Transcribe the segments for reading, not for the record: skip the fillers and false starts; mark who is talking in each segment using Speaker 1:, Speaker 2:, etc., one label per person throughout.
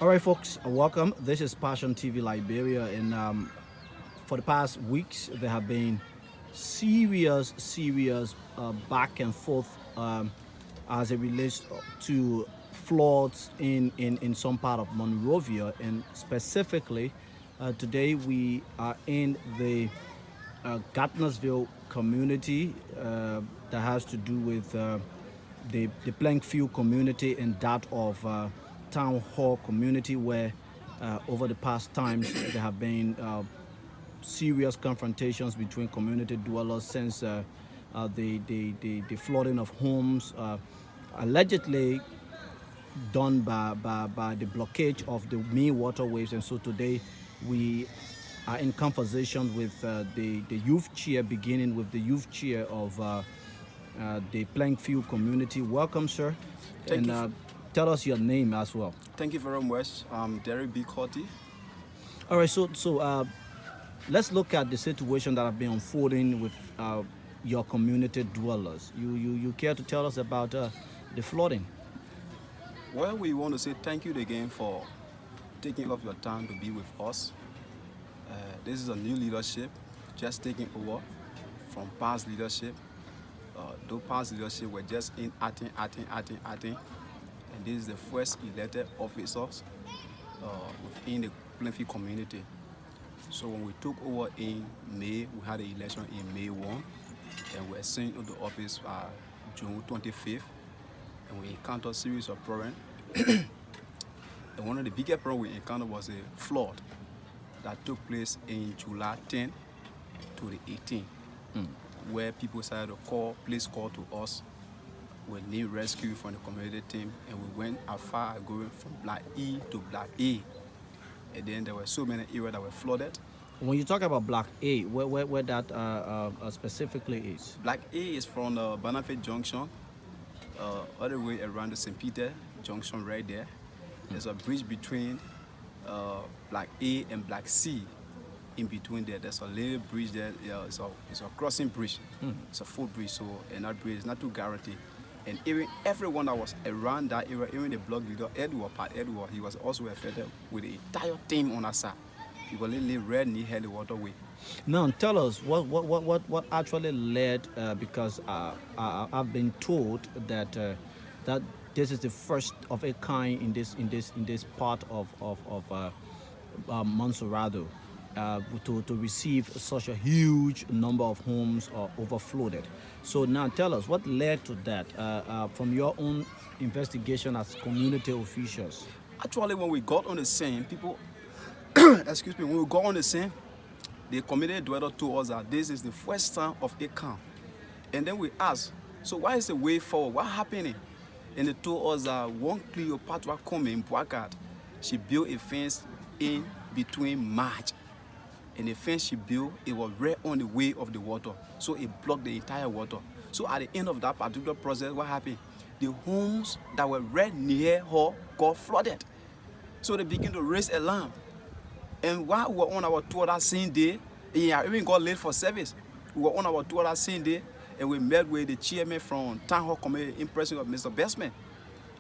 Speaker 1: All right, folks, welcome. This is Passion TV Liberia, and for the past weeks, there have been serious back and forth as it relates to floods in some part of Monrovia, and specifically, today we are in the Gardnersville community that has to do with the Plankview community and that of Town Hall community, where over the past times there have been serious confrontations between community dwellers since the flooding of homes, allegedly done by the blockage of the main waterways. And so today we are in conversation with the youth chair, beginning with the youth chair of the Plankview community. Welcome, sir.
Speaker 2: Thank
Speaker 1: And
Speaker 2: you.
Speaker 1: tell us your name as well.
Speaker 2: Thank you very much. I'm Derek B. Corty.
Speaker 1: All right, so let's look at the situation that have been unfolding with your community dwellers. You care to tell us about the flooding?
Speaker 2: Well, we want to say thank you again for taking off your time to be with us. This is a new leadership, just taking over from past leadership. Those past leadership were just in acting. And this is the first elected officers within the Plainfield community. So when we took over in May, we had the election in May 1, and we were sent into office June 25th, and we encountered a series of problems. And one of the biggest problems we encountered was a flood that took place in July 10 to the 18th, where people started to place call to us. We need rescue from the community team, and we went as far as going from Block E to Block A. And then there were so many areas that were flooded.
Speaker 1: When you talk about Block A, where that specifically is?
Speaker 2: Block A is from the Benefit Junction, all the way around the St. Peter Junction right there. There's a bridge between Block A and Block C. In between there, there's a little bridge there. Yeah, it's a crossing bridge. It's a footbridge, so and that bridge is not too guaranteed. And even everyone that was around that area, even the block leader Edward, he was also affected with the entire team on our side. He was literally right near the waterway.
Speaker 1: Now, tell us what actually led, because I've been told that that this is the first of a kind in this part of Montserrado, to receive such a huge number of homes overflowed. So now tell us what led to that from your own investigation as community officials.
Speaker 2: Actually, when we got on the scene, people, excuse me, when we got on the scene, the community dweller told us that this is the first time of a camp. And then we asked, so why is the way forward? What happening? And they told us that one Cleopatra coming, Boacat, she built a fence in between March. And the fence she built, it was right on the way of the water. So it blocked the entire water. So at the end of that particular process, what happened? The homes that were right near her got flooded. So they began to raise alarm. And while we were on our tour that same day, I even got late for service. We were on our tour that same day, and we met with the chairman from Town Hall Committee in person of Mr. Bestman.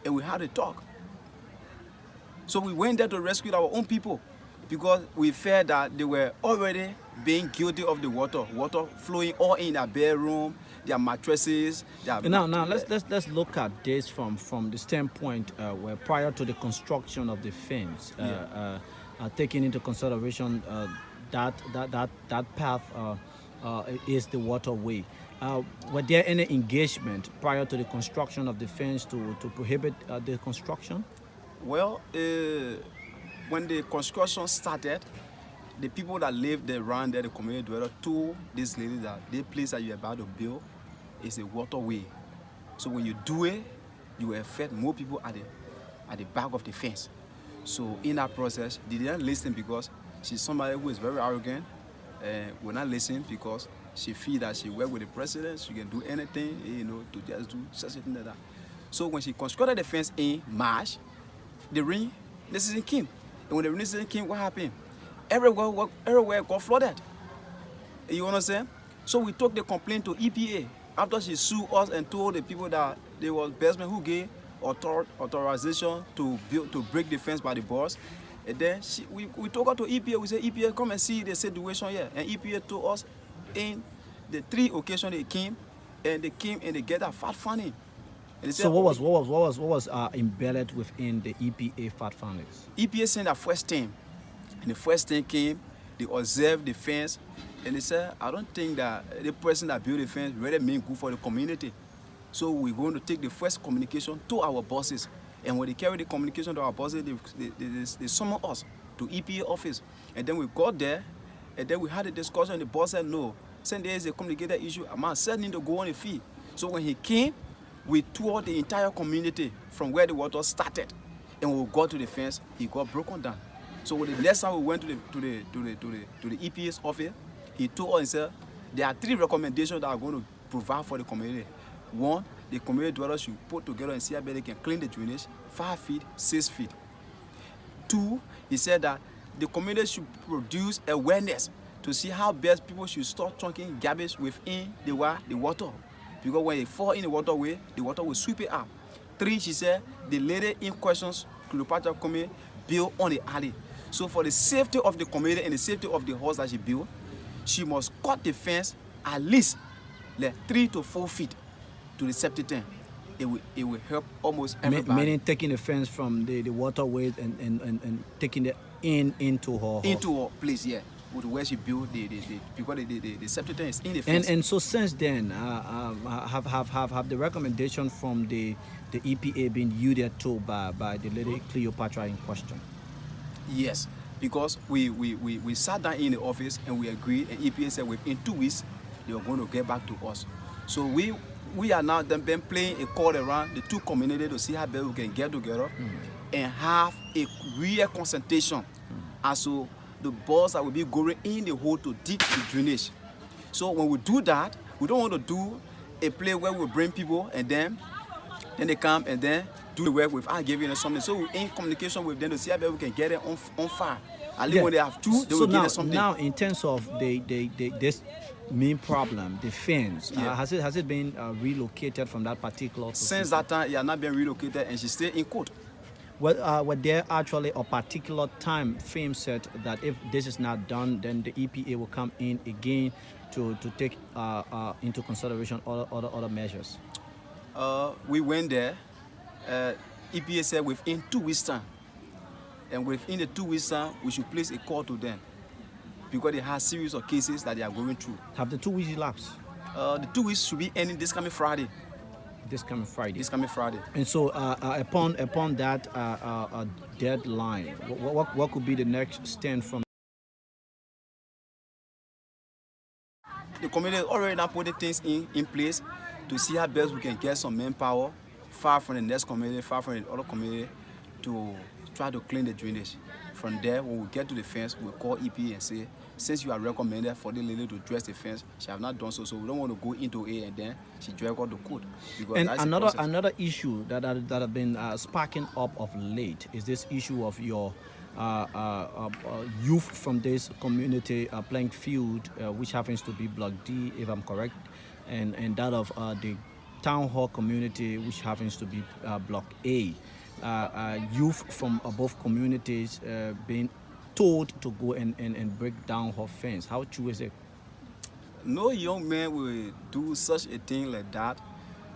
Speaker 2: And we had a talk. So we went there to rescue our own people, because we felt that they were already being guilty of the water flowing all in their bedroom, their mattresses.
Speaker 1: Now let's look at this from the standpoint where prior to the construction of the fence, taking into consideration that path is the waterway. Were there any engagement prior to the construction of the fence to prohibit the construction?
Speaker 2: Well, when the construction started, the people that lived around there, the community dweller, told this lady that the place that you're about to build is a waterway. So when you do it, you will affect more people at the back of the fence. So in that process, they didn't listen because she's somebody who is very arrogant, and will not listen because she feels that she work with the president, she can do anything, to just do such a thing like that. So when she constructed the fence in March, the rain season came. And when the rainy season came, what happened? Everywhere got flooded. You understand? So we took the complaint to EPA after she sued us and told the people that there was basement who gave authorization to break the fence by the boss. And then we took her to EPA. We said, EPA, come and see the situation here. And EPA told us in the 3 occasions they came and they get a fat funding. And they said,
Speaker 1: So what was embedded within the EPA fact findings?
Speaker 2: EPA sent a first team, and the first team came. They observed the fence, and they said, I don't think that the person that built the fence really mean good for the community. So we're going to take the first communication to our bosses. And when they carry the communication to our bosses, they summon us to EPA office. And then we got there, and then we had a discussion, and the boss said, no, since there is a complicated issue, I'm not sending to go on a fee. So when he came, we toured the entire community from where the water started. And when we got to the fence, he got broken down. So when the next time we went to the EPA's office, he told us, he said, there are 3 recommendations that are going to provide for the community. 1, the community dwellers should put together and see how they can clean the drainage 5 feet, 6 feet. 2, he said that the community should produce awareness to see how best people should stop chunking garbage within the water. Because when it fall in the waterway, the water will sweep it out. 3, she said, the lady in questions, Cleopatra coming, built on the alley. So for the safety of the community and the safety of the house that she built, she must cut the fence at least like 3 to 4 feet to the septic tank. It will help almost everybody.
Speaker 1: Meaning taking the fence from the waterways and taking it into her
Speaker 2: place, yeah. With where she built because the septic tank is in the fence.
Speaker 1: And so since then, have the recommendation from the EPA been adhered to by the lady Cleopatra in question?
Speaker 2: Yes, because we sat down in the office and we agreed, and EPA said within 2 weeks they were going to get back to us. So we are now been playing a call around the 2 communities to see how best we can get together and have a real consultation as to the balls that will be going in the hole to dig the drainage. So when we do that, we don't want to do a play where we bring people and then they come and then do the work without giving them something. So we're in communication with them to see how we can get it on fire. At least when they have 2, they will give us something.
Speaker 1: Now, in terms of this main problem, the fence, has it been relocated from that particular position?
Speaker 2: Since that time, it has not been relocated, and she's still in court.
Speaker 1: Well, were there actually a particular time frame set that if this is not done, then the EPA will come in again to take into consideration other measures?
Speaker 2: We went there. EPA said within 2 weeks time, and within the 2 weeks time, we should place a call to them because they have series of cases that they are going through.
Speaker 1: Have the 2 weeks elapsed?
Speaker 2: The 2 weeks should be ending this coming Friday.
Speaker 1: This coming Friday.
Speaker 2: And
Speaker 1: so, upon that deadline, what could be the next stand from?
Speaker 2: The community is already now putting things in place to see how best we can get some manpower far from the next community, far from the other community, to try to clean the drainage. From there, when we get to the fence, we'll call EPA and say, since you are recommended for the lady to dress the fence, she have not done so, so we don't want to go into it and then she drag out the code.
Speaker 1: And another issue that have been sparking up of late is this issue of your youth from this community playing field, which happens to be Block D, if I'm correct, and that of the Town Hall community, which happens to be Block A. Youth from both communities being told to go and break down her fence. How true is it?
Speaker 2: No young man will do such a thing like that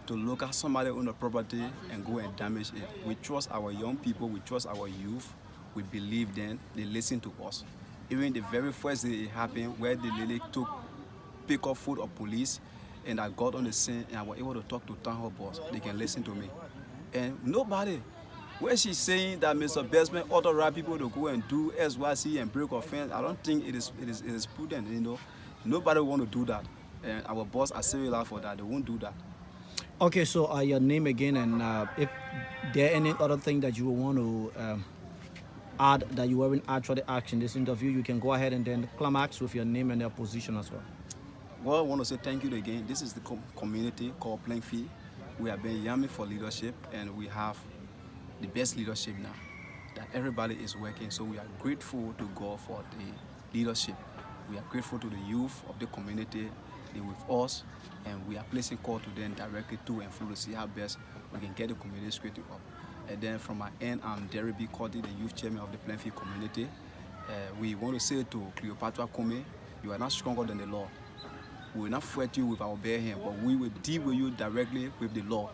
Speaker 2: to look at somebody on the property and go and damage it. We trust our young people, we trust our youth, we believe them, they listen to us. Even the very first day it happened, where the lady pick up food of police, and I got on the scene and I was able to talk to town hall boss. They can listen to me. And nobody, when she's saying that Mr. Bestman authorized people to go and do SYC and break offense, I don't think it is prudent, you know. Nobody want to do that. And our boss are serious for that. They won't do that.
Speaker 1: Okay, so your name again, and if there any other thing that you want to add that you weren't actually asked in this interview, you can go ahead and then climax with your name and your position as well.
Speaker 2: Well, I want to say thank you again. This is the community called Plainfield. We have been yamming for leadership, and we have the best leadership now. That everybody is working, so we are grateful to God for the leadership. We are grateful to the youth of the community they're with us, and we are placing call to them directly to and through to see how best we can get the community straightened up. And then from my end, I'm Derry B. Cody, the youth chairman of the Plainfield community. We want to say to Cleopatra Kome, you are not stronger than the law. We will not fight you with our bare hand, but we will deal with you directly with the law.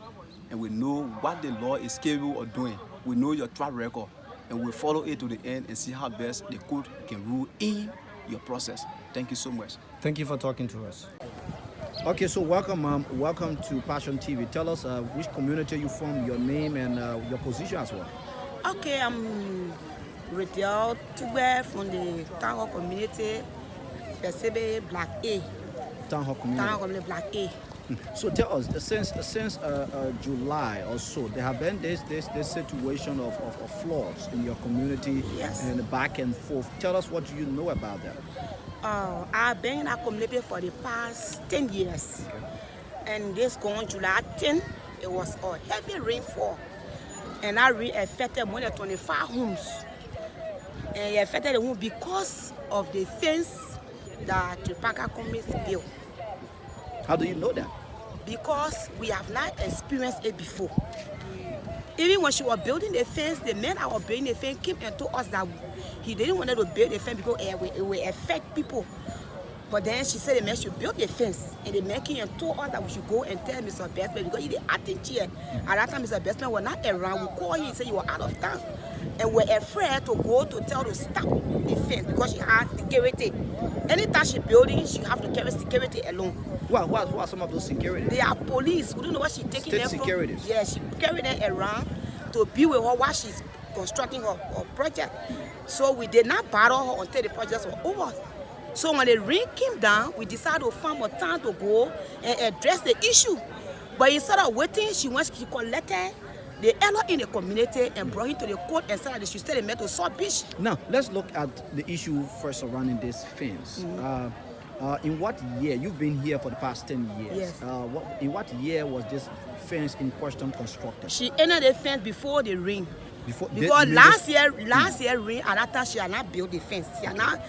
Speaker 2: And we know what the law is capable of doing. We know your track record, and we'll follow it to the end and see how best the court can rule in your process. Thank you so much.
Speaker 1: Thank you for talking to us. Okay, so welcome, ma'am. Welcome to Passion TV. Tell us which community you from, your name, and your position as well.
Speaker 3: Okay, I'm Retiel Tugbe from the Town Hall community, Pesebe Black A.
Speaker 1: Town Hall community.
Speaker 3: Town Hall community Black A.
Speaker 1: So tell us, since July or so, there have been this situation of floods in your community,
Speaker 3: Yes.
Speaker 1: and back and forth. Tell us what you know about that.
Speaker 3: I've been in our community for the past 10 years.
Speaker 1: Okay.
Speaker 3: And this going July 10, it was a heavy rainfall. And that rain affected more than 25 homes. And it affected the home because of the fence that the Parker community built.
Speaker 1: How do you know that?
Speaker 3: Because we have not experienced it before. Even when she was building the fence, the men that were building the fence came and told us that he didn't want to build the fence because it will affect people. But then she said the man should build the fence, and the man came and told us that we should go and tell Mr. Bestman because he did acting chair. At that time, Mr. Bestman was not around. We called him and said you were out of town, and we're afraid to go to tell to stop the fence because she has security. Anytime she building, she have to carry security alone.
Speaker 1: Who are some of those securities?
Speaker 3: They are police. We don't know what she's taking
Speaker 1: State
Speaker 3: them
Speaker 1: securities.
Speaker 3: from. Yeah, she carried them around to be with her while she's constructing her project. So we did not battle her until the project was over. So when the rain came down, we decided to find more time to go and address the issue. But instead of waiting, she collected the elder in the community and brought him to the court and said that they should stay the matter to South Beach.
Speaker 1: Now, let's look at the issue first surrounding this fence. In what year? You've been here for the past 10 years.
Speaker 3: Yes.
Speaker 1: In what year was this fence in question constructed?
Speaker 3: She entered the fence before the rain.
Speaker 1: Because
Speaker 3: Because last year rain, at that time she had not built the fence. She had not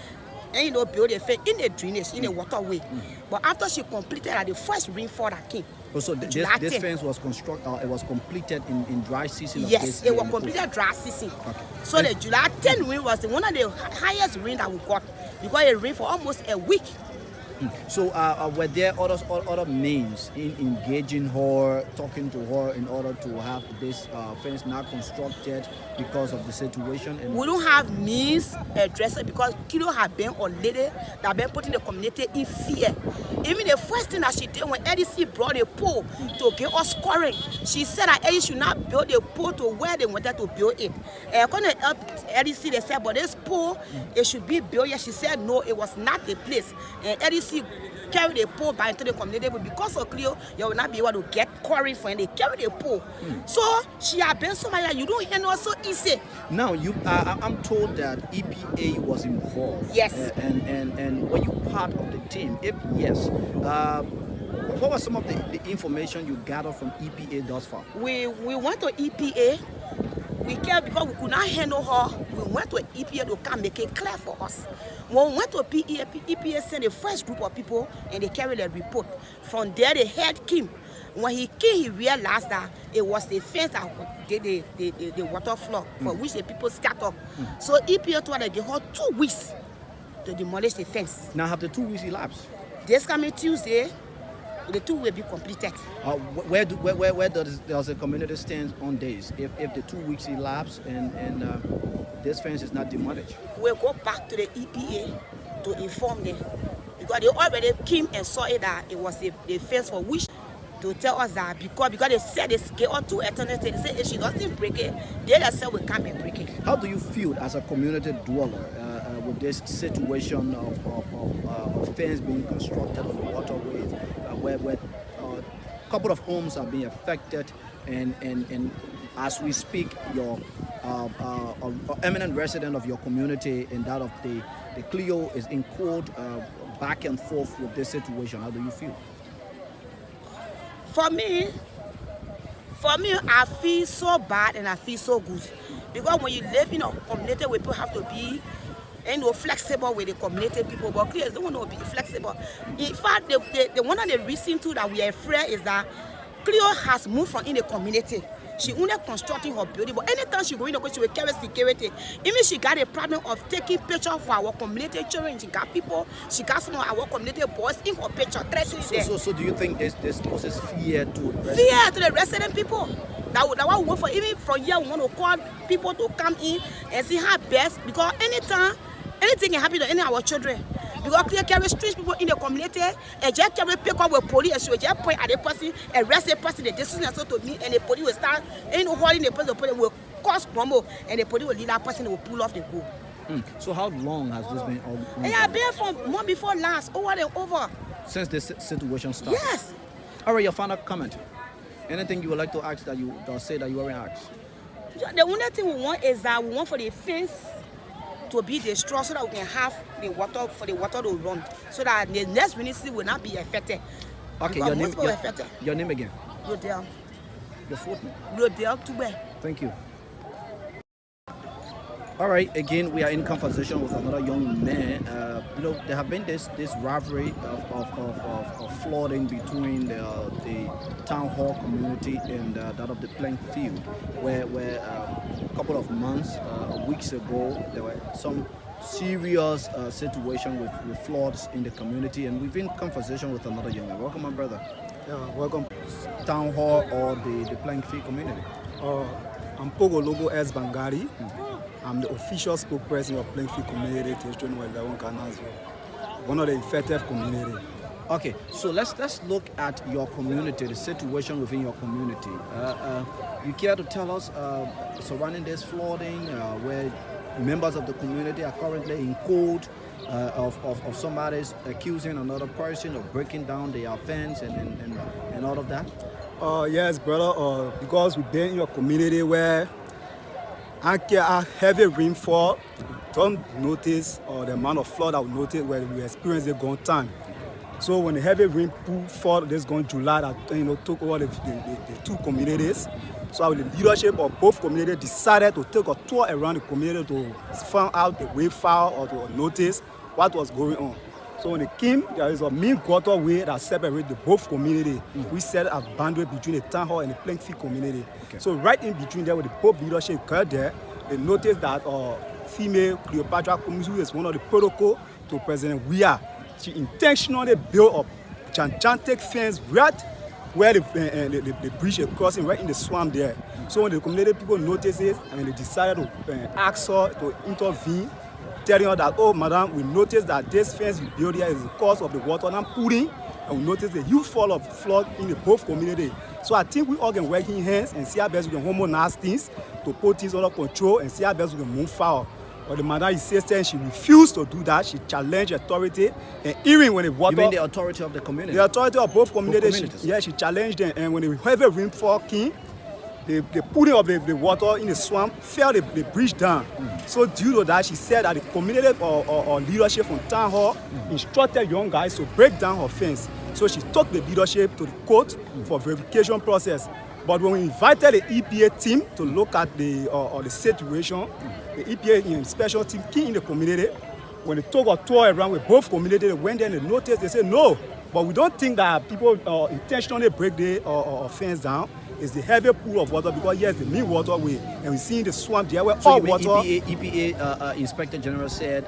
Speaker 3: build a fence in the drainage, in the waterway. But after she completed the first rainfall that came.
Speaker 1: So this fence was constructed. It was completed in dry season.
Speaker 3: Yes, it was completed dry season.
Speaker 1: Okay.
Speaker 3: So the July 10 rain was one of the highest rain that we got. Because it rained for almost a week.
Speaker 1: So were there other means in engaging her, talking to her in order to have this fence now constructed because of the situation? And
Speaker 3: we don't have means addressing because Kilo had been a lady that had been putting the community in fear. Even the first thing that she did when EDC brought a pole to get us scoring, she said that EDC should not build a pole to where they wanted to build it. According to EDC, they said, but this pole, it should be built here. She said, no, it was not the place. And EDC carry the pole back into the community, but because of Cleo, you will not be able to get quarry for, and they carry the pole. So she had been so much, you don't handle so easy.
Speaker 1: now I'm told that EPA was involved.
Speaker 3: Yes.
Speaker 1: And were you part of the team? If yes, what was some of the information you gathered from EPA thus far?
Speaker 3: We went to EPA. We care because we could not handle her. We went to EPA to come make it clear for us. When we went to EPA sent the first group of people and they carried a report. From there, the head came. When he came, he realized that it was the fence that did the water flow, for which the people scattered. So EPA told them they give her 2 weeks to demolish the fence.
Speaker 1: Now have the 2 weeks elapsed?
Speaker 3: This coming Tuesday, the 2 will be completed.
Speaker 1: Where does the community stand on days if the 2 weeks elapse and this fence is not demolished?
Speaker 3: We'll go back to the EPA to inform them because they already came and saw it that it was the fence for which to tell us that because they said they gave us 2 alternatives. They said if she doesn't break it, they themselves will come and break it.
Speaker 1: How do you feel as a community dweller with this situation of fence being constructed on the waterway, where a couple of homes are being affected, and as we speak, your eminent resident of your community and that of the Clio is in court back and forth with this situation? How do you feel?
Speaker 3: For me, I feel so bad and I feel so good because when you live in a community where people have to be ain't no flexible with the community people, but Clears don't want to be flexible. In fact, the one of the reasons too that we are afraid is that Cleo has moved from in the community. She only constructing her building, but anytime she go in the country, she will carry security. Even she got a problem of taking pictures for our community children. She got people, she got some of our community boys in her picture.
Speaker 1: So do you think this poses fear to
Speaker 3: the resident people? That what we want for, even from here, we want to call people to come in and see how best, because anytime, anything can happen to any of our children. Because Clear carry street people in the community, and just carry pick up with police, and she will just point at the person, arrest the person, the distance so to me, and the police will start, ain't no holding the police will cause crumble, and the police will lead that person, will pull off the go.
Speaker 1: So how long has this been?
Speaker 3: It has been from month before last, over and over.
Speaker 1: Since this situation started?
Speaker 3: Yes.
Speaker 1: All right, your final comment. Anything you would like to ask that you don't say that you weren't asked?
Speaker 3: The only thing we want is that we want for the fence to be destroyed so that we can have the water for the water to run, so that the next rainy season will not be affected.
Speaker 1: Okay, your name again?
Speaker 3: Rodell.
Speaker 1: Your fourth name?
Speaker 3: Rodell Tube.
Speaker 1: Thank you. All right, again, we are in conversation with another young man. There have been this rivalry of flooding between the town hall community and that of the playing field, where a couple of months, weeks ago, there were some serious situation with floods in the community, and we've been in conversation with another young man. Welcome, my brother.
Speaker 4: Yeah, welcome.
Speaker 1: Town hall or the playing field community?
Speaker 4: I'm Pogo Logo S. Bangari. I'm the official spokesperson of Plainfield Community Territory Number 11 Canalsville, one of the effective community.
Speaker 1: Okay, so let's look at your community, the situation within your community. You care to tell us surrounding this flooding, where members of the community are currently in court of somebody's accusing another person of breaking down their fence and all of that?
Speaker 4: Yes, brother. Because we've been in your community where a heavy rainfall, don't notice the amount of flood that we notice when we experience the gone time. So when the heavy rain fall this gone July, that took over the two communities. So the leadership of both communities decided to take a tour around the community to find out the way file or to notice what was going on. So when they came, there is a main waterway that separates the both communities. We set a boundary between the town hall and the Plainfield community. Okay. So right in between there, with the both leadership got there, they noticed that female Cleopatra Cummings, who is one of the protocol to President Weah, she intentionally built a gigantic fence right where the bridge is crossing, right in the swamp there. So when the community people noticed it, and they decided to ask her to intervene, telling her that, oh, madam, we noticed that this fence you built here is the cause of the water not pooling, and we noticed the huge fall of flood in the both community. So I think we all can work in hands and see how best we can harmonize things to put things under control and see how best we can move forward. But the madam insisted and she refused to do that. She challenged authority, and even when the water...
Speaker 1: You mean the authority of the community?
Speaker 4: The authority of both communities. She challenged them, and when the heavy rainfall came, the pooling of the water in the swamp fell the bridge down. So due to that, she said that the community or leadership from town hall instructed young guys to break down her fence. So she took the leadership to the court for verification process. But when we invited the EPA team to look at the situation, the EPA special team came in the community. When they took a tour around with both communities, they went there and they noticed, they said, no, but we don't think that people intentionally break the fence down. It's the heavy pool of water, because yes, the main waterway, and we see in the swamp there where
Speaker 1: so
Speaker 4: all water.
Speaker 1: EPA Inspector General said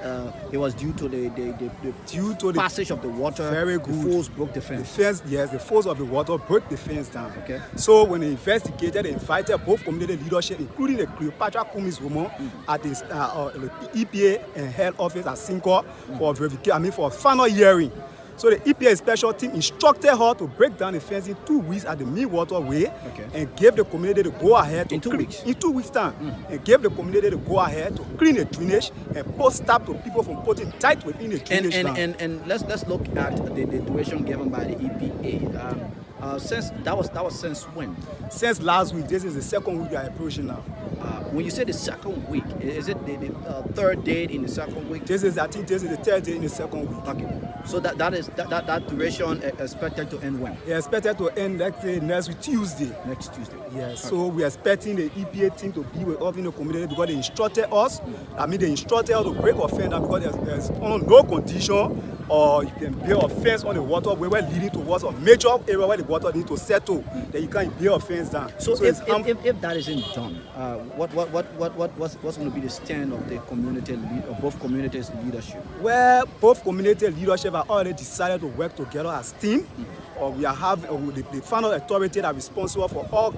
Speaker 1: it was due to the passage of the water.
Speaker 4: Very good.
Speaker 1: The force broke the fence.
Speaker 4: The fence, yes, the force of the water broke the fence down.
Speaker 1: Okay.
Speaker 4: So when they investigated, they invited both community leadership, including the Cleopatra Cummings woman at the EPA and head office at Sinko for verification. For a final hearing. So the EPA special team instructed her to break down the fence in 2 weeks at the main waterway, and gave the community the go-ahead to
Speaker 1: in 2 weeks?
Speaker 4: In 2 weeks' time. And gave the community the go-ahead to clean the drainage and put stop to people from putting tight within the drainage.
Speaker 1: And let's look at the duration given by the EPA. Since that was since when?
Speaker 4: Since last week. This is the second week we are approaching now.
Speaker 1: when you say the second week, is it the third day in the second week?
Speaker 4: I think this is the third day in the second week.
Speaker 1: Okay. So that duration expected to end when?
Speaker 4: It's expected to end next week, Tuesday.
Speaker 1: Next Tuesday.
Speaker 4: Yes, so we're expecting the EPA team to be with us in the community because they instructed us. I mean, they instructed us to break offender because there's on no condition or you can bear offense on the waterway where leading towards a major area where the water needs to settle. Then you can't bear offense down.
Speaker 1: So if that isn't done, what's going to be the stand of the community of both communities' leadership?
Speaker 4: Well, both community leadership have already decided to work together as team. We have the final authority that is responsible for all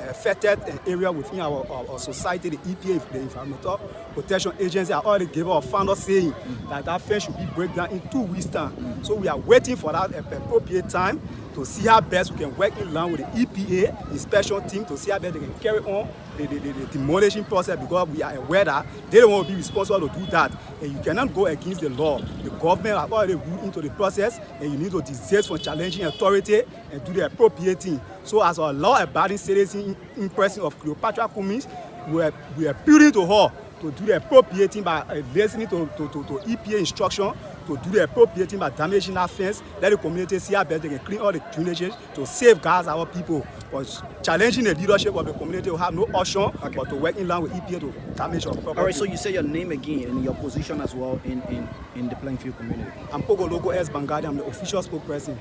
Speaker 4: affected area within our society. The EPA, the Environmental Protection Agency, have already given a final saying that fence should be break down in 2 weeks' time. So we are waiting for that appropriate time to see how best we can work in line with the EPA inspection team to see how best they can carry on the demolition process, because we are aware that they don't want to be responsible to do that. And you cannot go against the law. The government has already ruled into the process, and you need to desist from challenging authority and do the appropriate thing. So as a law-abiding citizen in person of Cleopatra Cummings, we are appealing to her to do the appropriate thing by listening to EPA instruction, to do the appropriate thing by damaging that fence. Let the community see how best they can clean all the drainages to safeguard our people. But challenging the leadership of the community will have no option but to work in line with EPA to damage our property.
Speaker 1: All right, so you say your name again and your position as well in the Plainfield community.
Speaker 4: I'm Pogo Logo S. Bangadi. I'm the official spokesperson.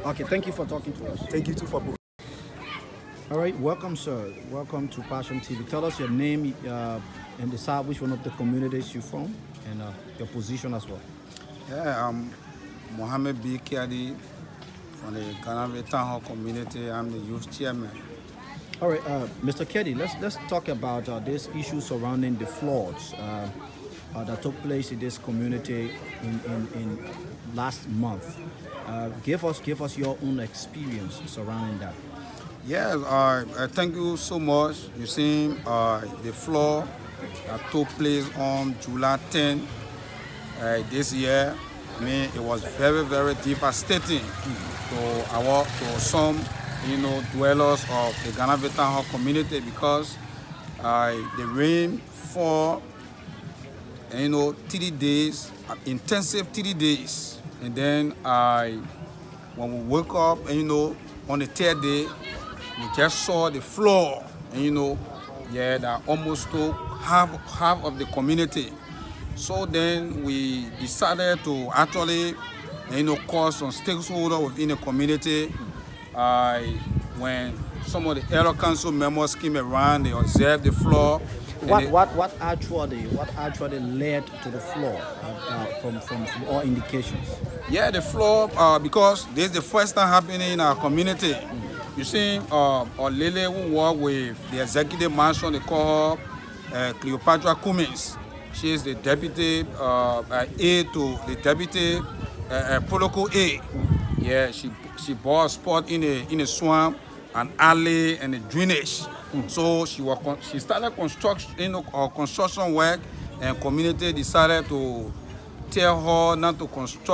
Speaker 1: Okay, thank you for talking to us.
Speaker 4: Thank you too for.
Speaker 1: All right, welcome, sir. Welcome to Passion TV. Tell us your name and decide which one of the communities you're from and your position as well.
Speaker 5: Yeah, I'm Mohammed B. Kiadi from the Ghana Town Hall community. I'm the youth chairman.
Speaker 1: All right, Mr. Keddy, let's talk about this issue surrounding the floods that took place in this community in last month. Give us your own experience surrounding that.
Speaker 5: Yes, thank you so much. You see, the flood that took place on July 10 this year. I mean, it was very, very devastating to some, dwellers of the Ghana Town Hall community, because the rain fall, 30 days, intensive 30 days, and then when we woke up, on the third day, we just saw the floor, and that almost took half of the community. So then we decided to actually, call some stakeholders within the community. When some of the area council members came around, they observed the floor.
Speaker 1: What actually led to the floor from all indications?
Speaker 5: Yeah, the floor, because this is the first time happening in our community. You see, our lady who work with the executive mansion, they call her Cleopatra Cummings. She is the deputy aide to the deputy protocol aide. Yeah, she bought a spot in a swamp, an alley, and a drainage. So she started construction work, and community decided to tell her not to construct